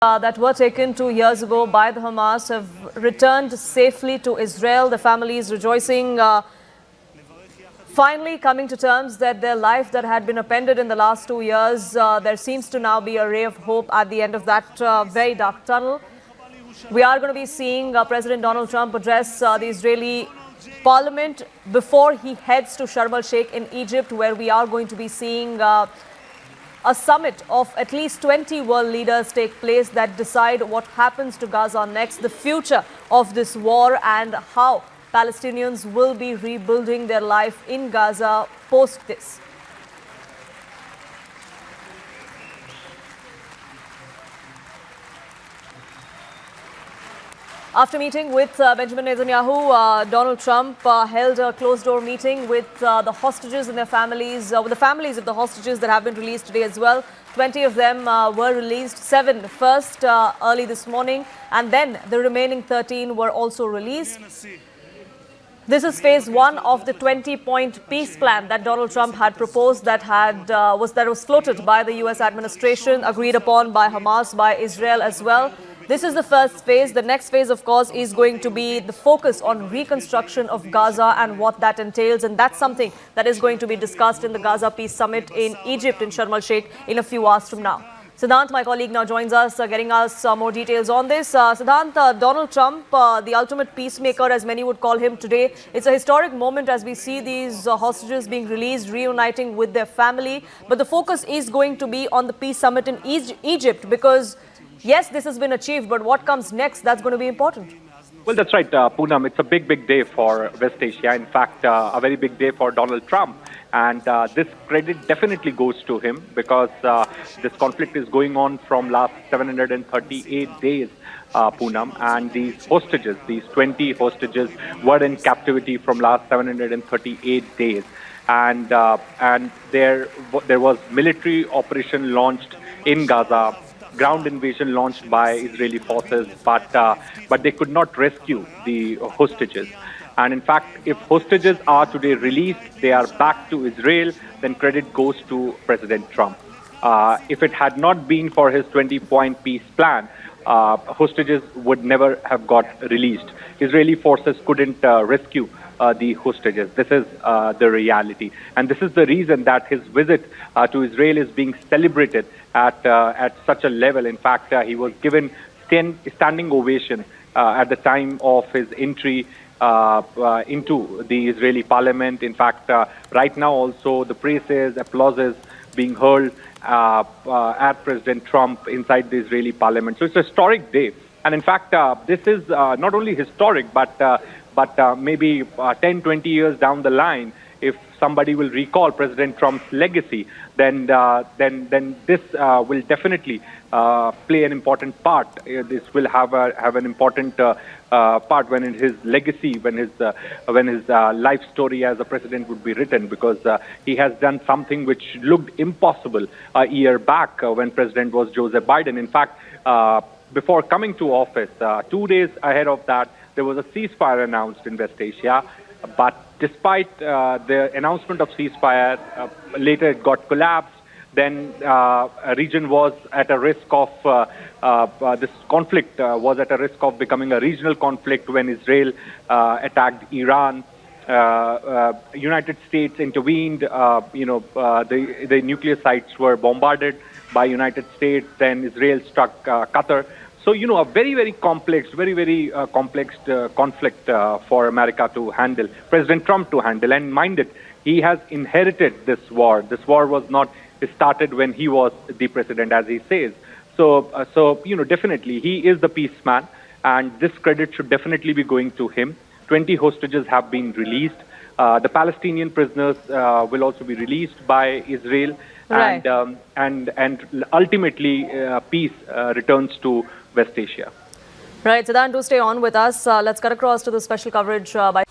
That were taken 2 years ago by the Hamas have returned safely to Israel. The families rejoicing, finally coming to terms that their life that had been upended in the last 2 years, there seems to now be a ray of hope at the end of that very dark tunnel. We are going to be seeing President Donald Trump address the Israeli parliament before he heads to Sharm el-Sheikh in Egypt, where we are going to be seeing a summit of at least 20 world leaders take place that decide what happens to Gaza next, the future of this war, and how Palestinians will be rebuilding their life in Gaza post this. After meeting with Benjamin Netanyahu, Donald Trump held a closed-door meeting with the hostages and their families, with the families of the hostages that have been released today as well. 20 of them were released, 7 first early this morning, and then the remaining 13 were also released. This is phase 1 of the 20-point peace plan that Donald Trump had proposed, that was floated by the U.S. administration, agreed upon by Hamas, by Israel as well. This is the first phase. The next phase, of course, is going to be the focus on reconstruction of Gaza and what that entails. And that's something that is going to be discussed in the Gaza Peace Summit in Egypt, in Sharm el-Sheikh, in a few hours from now. Siddhant, my colleague, now joins us, getting us more details on this. Siddhant, Donald Trump, the ultimate peacemaker, as many would call him today. It's a historic moment as we see these hostages being released, reuniting with their family. But the focus is going to be on the peace summit in Egypt, because yes, this has been achieved, but what comes next, that's going to be important. Well, that's right, Poonam. It's a big day for West Asia. In fact, a very big day for Donald Trump. And this credit definitely goes to him, because this conflict is going on from last 738 days, Poonam. And these hostages, these 20 hostages, were in captivity from last 738 days. And there was military operation launched in Gaza, ground invasion launched by Israeli forces, but they could not rescue the hostages. And in fact, if hostages are today released, they are back to Israel, then credit goes to President Trump. If it had not been for his 20-point peace plan, hostages would never have got released. Israeli forces couldn't rescue the hostages. This is the reality. And this is the reason that his visit to Israel is being celebrated at such a level. In fact, he was given standing ovation at the time of his entry into the Israeli parliament. In fact, right now also the praises, applauses being hurled at President Trump inside the Israeli parliament. So it's a historic day. And in fact, this is not only historic, but maybe 10, 20 years down the line, if somebody will recall President Trump's legacy, then this will definitely play an important part. This will have an important part when his legacy, when his life story as a president would be written, because he has done something which looked impossible a year back when President was Joseph Biden. In fact, before coming to office, 2 days ahead of that, there was a ceasefire announced in West Asia. But despite the announcement of ceasefire, later it got collapsed. Then a region was at a risk of, this conflict was at a risk of becoming a regional conflict when Israel attacked Iran. United States intervened. The nuclear sites were bombarded by United States. Then Israel struck Qatar. So, a very complex, very complex conflict for America to handle, President Trump to handle. And mind it, he has inherited this war. This war was not started when he was the president, as he says. So definitely he is the peace man, and this credit should definitely be going to him. 20 hostages have been released. The Palestinian prisoners will also be released by Israel. Right. And ultimately peace returns to West Asia. Right, Siddhant, do stay on with us. Let's cut across to the special coverage by